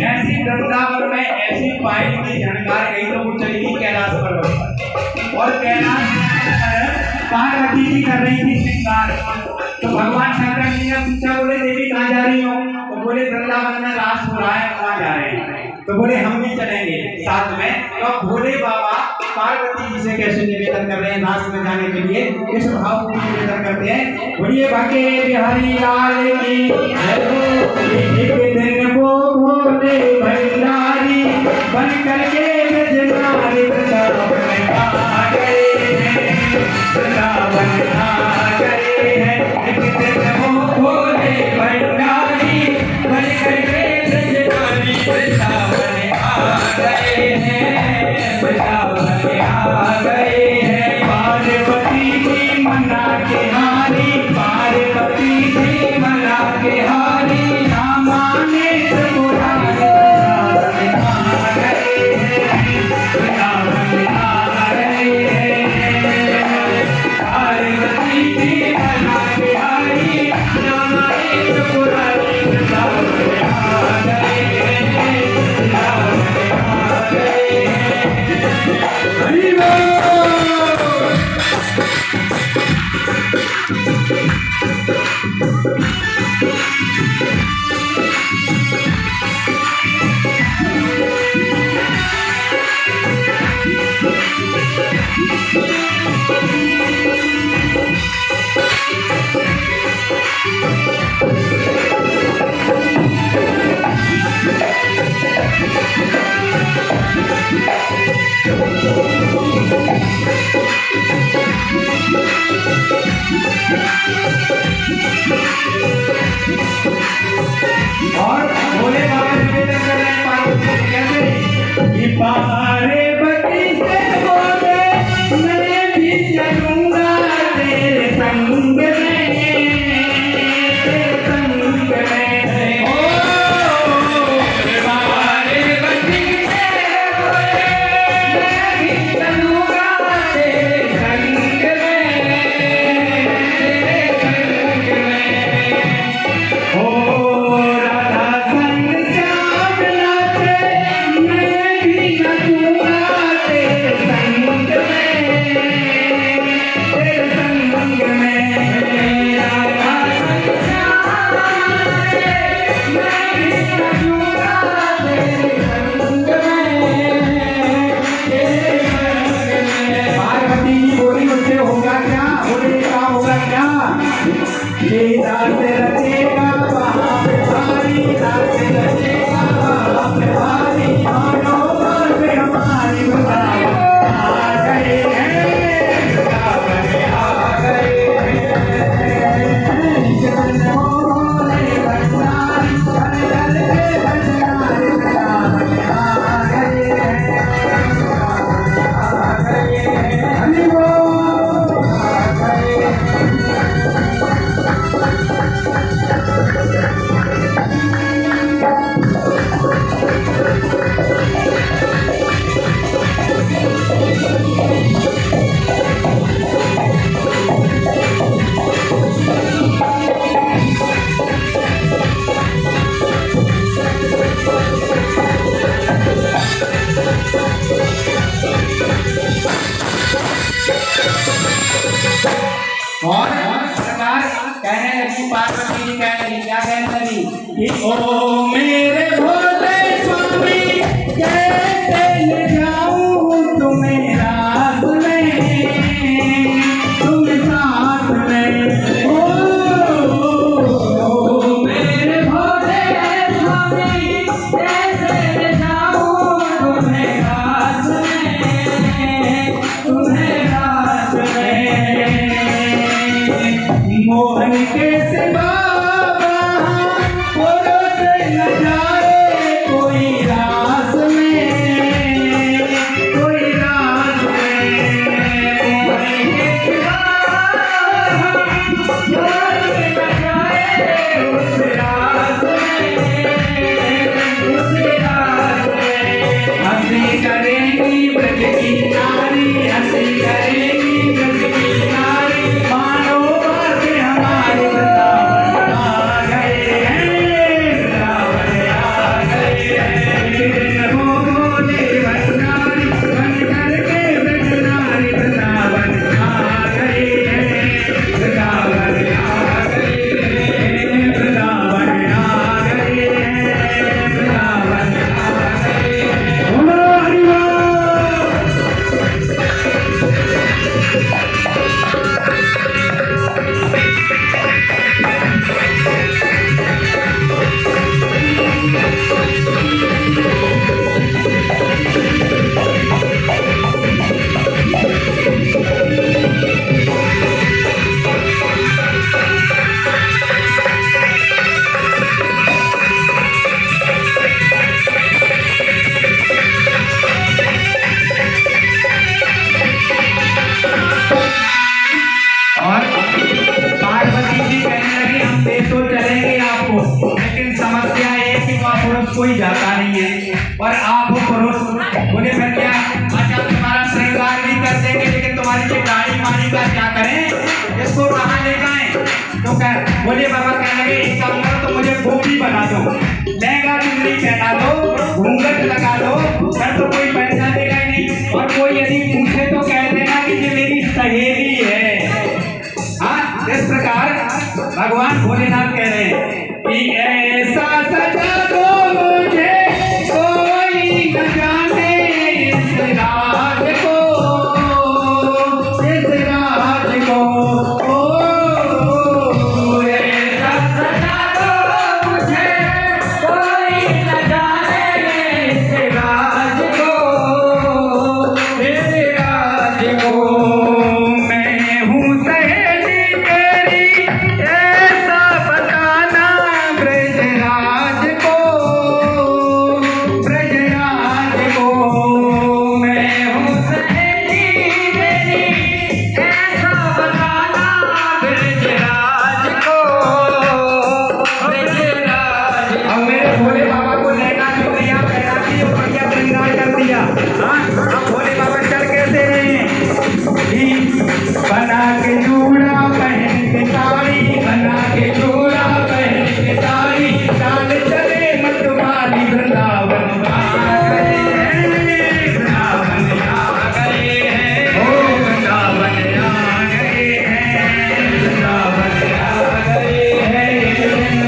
ऐसी वृंदावन में ऐसी पायल की झनकार गई तो वो चली गई कैलाश पर्वत और कैलाश पार्वती जी कर रही थी श्रृंगार। तो भगवान शंकर जी ने पूछा, बोले देवी कहाँ जा रही हो? तो बोले वृंदावन में रास हो रहा है, वहाँ जा रहे हैं। तो बोले हम भी चलेंगे साथ में। तो भोले बाबा पार्वती जी से कैसे निवेदन कर रहे हैं रास में जाने के लिए, किस भाव को निवेदन करते हैं? बोलिए भागे बिहारी लाल की एक दिन वो भोले भंडारी बन करके ब्रजनारी वृंदावन आ गए हैं, वृंदावन आ गए हैं। एक दिन वो भोले भंडारी बन करके ब्रजनारी वृंदावन आ गए हैं, वृंदावन आ गए हैं। पार्वती जी मना के हारी, पार्वती जी मना के हारी, माने और भोले बाबा निवेदन कर रहे हैं पार्वती को कैसे कि पार्वती से बोले मैं भी चलूंगा तेरे संग में, और सरकार कहने लगी, पार्वती जी कहने लगी, क्या कहने लगी कि ओ मेरे भोले स्वामी कैसे ले जाऊं तुम्हें रात में, तुम साथ में, ओ मेरे भोले स्वामी कैसे ले जाऊं तुम्हें रात में, तुम्हें रात में, मोहन के सिवा न जाए कोई रास में, कोई रास में, मोहन के सिवा न जाए उस रास में, उस रास में, हंसी करेंगी ब्रज की नारी, हंसी करेंगी ब्रज की नारी, मानो हमारे वृंदावन आ गए हैं, वृंदावन आ गए हैं, भोले वृंदावन बन करके वृंदावन, वृंदावन आ गए हैं, वृंदावन आ गए हैं, वृंदावन आ गए हैं, वृंदावन आ गए हैं। बोलो हरि बोल। और पार्वती जी कहने लगी, हम दे तो चलेंगे आपको, लेकिन समस्या है कि वहाँ पुरुष कोई जाता नहीं है, और आप हो पुरुष। बोले फिर क्या, अच्छा तुम्हारा श्रृंगार भी कर देंगे, लेकिन तुम्हारी जो गाड़ी माड़ी का क्या करें, इसको कहाँ ले जाएं? तो कह बोले बाबा कहने लगे, एक काम करो तो मुझे गोपी बना दो, लहंगा चुनरी पहना दो, घूंघट लगा दो, फिर तो कोई पैसा देगा ही नहीं, और कोई यदि पूछे तो कह देना कि ये मेरी सहेली है। हाँ, इस प्रकार भगवान भोलेनाथ कह रहे हैं कि ऐसा सजा दो मुझे कोई न जाने इस राज को, इस राज को, ओ ऐसा सजा दो मुझे कोई न जाने इस राज को, इस राज को, मैं हूँ सहेली तेरी ऐसा बताना ब्रजराज को, ब्रजराज को, ब्रजराज। अब मेरे भोले बाबा को लहंगा चुनरिया पहना दी और बढ़िया श्रृंगार कर दिया। हाँ, अब भोले बाबा चल कैसे रहे हैं? बना के चूड़ा पहन के साड़ी, बना के चूड़ा पहन के साड़ी, चाल चले मतवाली वृंदावन आ गए हैं, वृंदावन आ गए हैं, ओ वृंदावन आ गए हैं, वृंदावन आ गए हैं।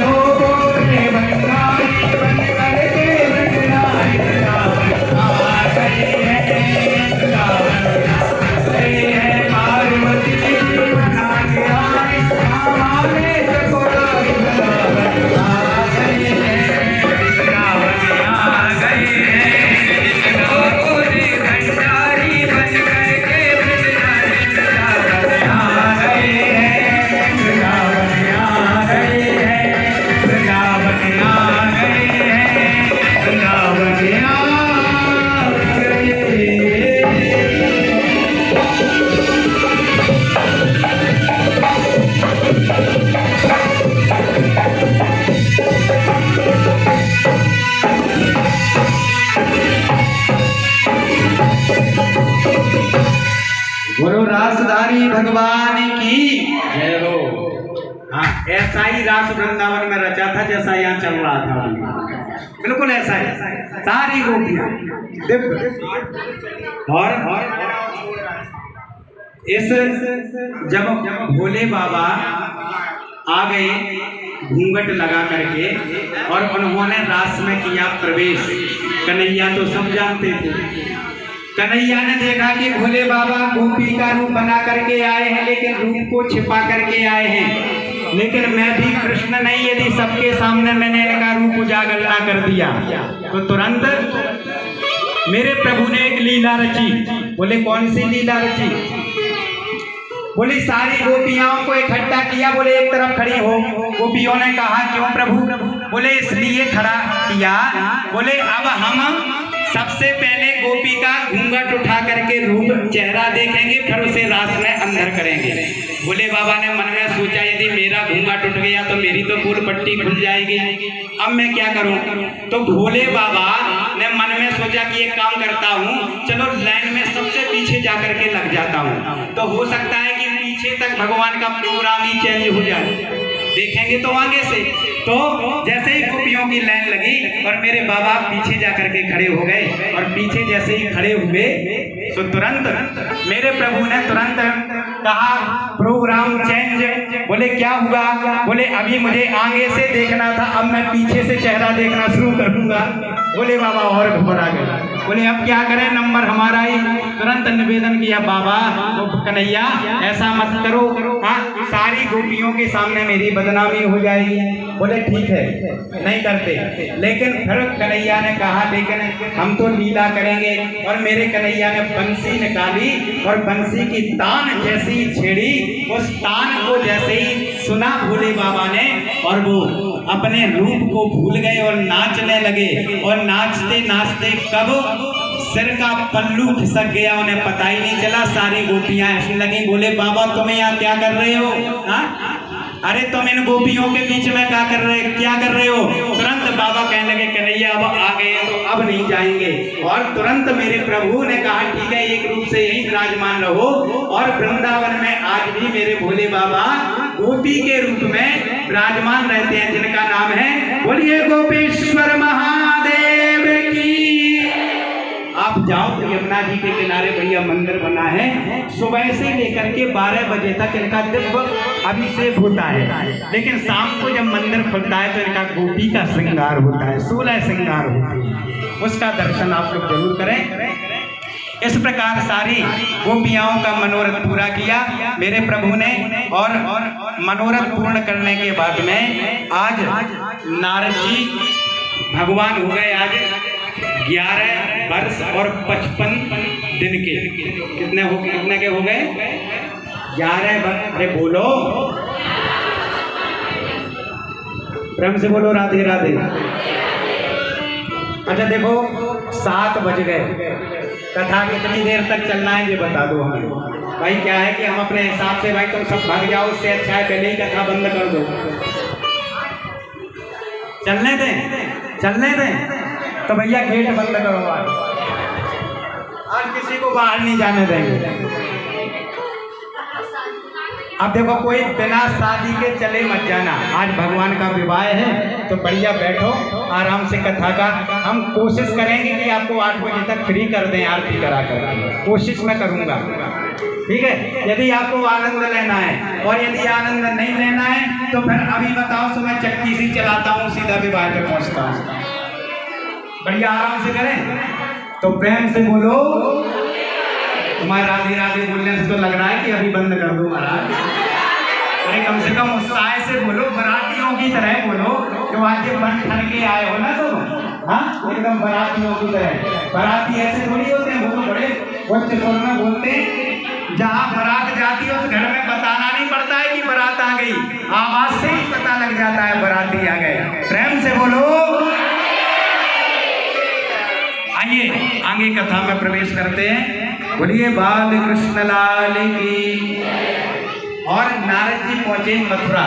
लोगों ने बंगाली बन करके वृंदावन आ गए हैं, वृंदावन आ गए हैं। पार्वती बना के आए हमारे चकोरा, वृंदावन आ गए हैं, वृंदावन आ गए हैं। लोगों ने भंडारी बन करके वृंदावन आ गए हैं, वृंदावन आ गए हैं, वृंदावन आ गए हैं, वृंदावन आ गए हैं। गुरु रासधारी भगवान की जय हो। हाँ, ऐसा ही रास वृंदावन में रचा था जैसा यहाँ चल रहा था, बिल्कुल ऐसा ही। सारी गोपियां दिव्य और इस जब भोले बाबा आ गए घूंघट लगा करके और उन्होंने रास में किया प्रवेश, कन्हैया तो सब जानते थे। कन्हैया ने देखा कि भोले बाबा गोपी का रूप बना करके आए हैं, लेकिन रूप को छिपा करके आए हैं। लेकिन मैं भी कृष्ण नहीं, यदि सबके सामने मैंने इनका रूप उजागर ना कर दिया तो तुरंत मेरे प्रभु ने एक लीला रची। बोले कौन सी लीला रची? बोली सारी गोपियाओं को इकट्ठा किया, बोले एक तरफ खड़ी हो। गोपियों ने कहा क्यों प्रभु? बोले इसलिए खड़ा किया, बोले अब हम सबसे पहले गोपी का घूंघट उठा करके रूप चेहरा देखेंगे, फिर उसे रास में अंदर करेंगे। भोले बाबा ने मन में सोचा यदि मेरा घूंघट उठ गया तो मेरी तो फूल पट्टी खुल जाएगी, अब मैं क्या करूं? तो भोले बाबा ने मन में सोचा कि एक काम करता हूं, चलो लाइन में सबसे पीछे जाकर के लग जाता हूं, तो हो सकता है कि पीछे तक भगवान का प्रोग्राम ही चेंज हो जाए, देखेंगे तो आगे से। तो जैसे ही गोपियों की लाइन लगी और मेरे बाबा पीछे जाकर के खड़े हो गए, और पीछे जैसे ही खड़े हुए तो तुरंत मेरे प्रभु ने तुरंत कहा प्रोग्राम चेंज। बोले क्या हुआ? बोले अभी मुझे आगे से देखना था, अब मैं पीछे से चेहरा देखना शुरू कर दूंगा। बोले बाबा और घबरा गए। बोले अब क्या करें, नंबर हमारा ही। तुरंत निवेदन किया बाबा तो कन्हैया ऐसा मत करो, हाँ सारी गोपियों के सामने मेरी बदनामी हो जाएगी। बोले ठीक है नहीं करते, लेकिन फिर कन्हैया ने कहा लेकिन हम तो लीला करेंगे। और मेरे कन्हैया ने बंसी निकाली और बंसी की तान जैसी छेड़ी, उस तान को जैसे ही सुना भोले बाबा ने, और वो अपने रूप को भूल गए और नाचने लगे। और नाचते नाचते कब सिर का पल्लू खिसक गया, उन्हें पता ही नहीं चला। सारी गोपियां हंसने लगी। बोले बाबा तुम यहाँ क्या कर रहे हो? हाँ अरे तुम इन गोपियों के बीच में क्या कर रहे हो? तुरंत बाबा कहने लगे कन्हैया अब आ गए तो अब नहीं जाएंगे। और तुरंत मेरे प्रभु ने कहा ठीक है एक रूप से यही विराजमान रहो। और वृंदावन में आज भी मेरे भोले बाबा गोपी के रूप में विराजमान रहते हैं, जिनका नाम है बोलिए गोपेश्वर महादेव की। आप जाओ तो यमुना जी के किनारे बढ़िया मंदिर बना है, सुबह से लेकर के 12 बजे तक इनका दिव्य अभिषेक होता है। लेकिन शाम को जब मंदिर खुलता है तो इनका गोपी का श्रृंगार होता है, 16 श्रृंगार होते हैं, उसका दर्शन आप लोग जरूर करें। इस प्रकार सारी गोपियाओं का मनोरथ पूरा किया मेरे प्रभु ने। और मनोरथ पूर्ण करने के बाद में आज नारद जी भगवान हो गए आज 11 वर्ष और 55 दिन के। कितने के हो गए? 11 वर्ष। अरे बोलो प्रेम से बोलो राधे राधे। अच्छा देखो 7 बज गए, कथा कितनी देर तक चलना है ये बता दो हमें। भाई क्या है कि हम अपने हिसाब से भाई तुम सब भाग जाओ, उससे अच्छा है पहले ही कथा बंद कर दो। चलने दें तो भैया गेट बंद करो। आज किसी को बाहर नहीं जाने देंगे। अब देखो कोई बिना शादी के चले मत जाना। आज भगवान का विवाह है तो बढ़िया बैठो आराम से कथा का। हम कोशिश करेंगे कि आपको 8 बजे तक फ्री कर दें आरती करा कर, कोशिश मैं करूंगा, ठीक है। यदि आपको आनंद लेना है और यदि आनंद नहीं लेना है तो फिर अभी बताओ तो मैं चक्की सी चलाता हूँ, सीधा विवाह पे पहुँचता हूँ। बढ़िया आराम से करें तो प्रेम से बोलो। तुम्हारे राधे राधे बोलने से तो लग रहा है कि अभी बंद कर दो महाराज। अरे कम से कम उत्साह से बोलो, बरातियों की तरह बोलो। जो आज ये बन ठन के आए हो ना तुम, हाँ एकदम बरातियों की तरह। बराती ऐसे थोड़ी होते हैं, वो तो बड़े उच्च स्वर में बोलते हैं। जहाँ बारात जाती है उस घर में बताना नहीं पड़ता है कि बारात आ गई, आवाज से ही पता लग जाता है बाराती आ गए। प्रेम से बोलो। आइए आगे कथा में प्रवेश करते हैं। बोलिए बाल कृष्ण लाल की। और नारद जी पहुंचे मथुरा।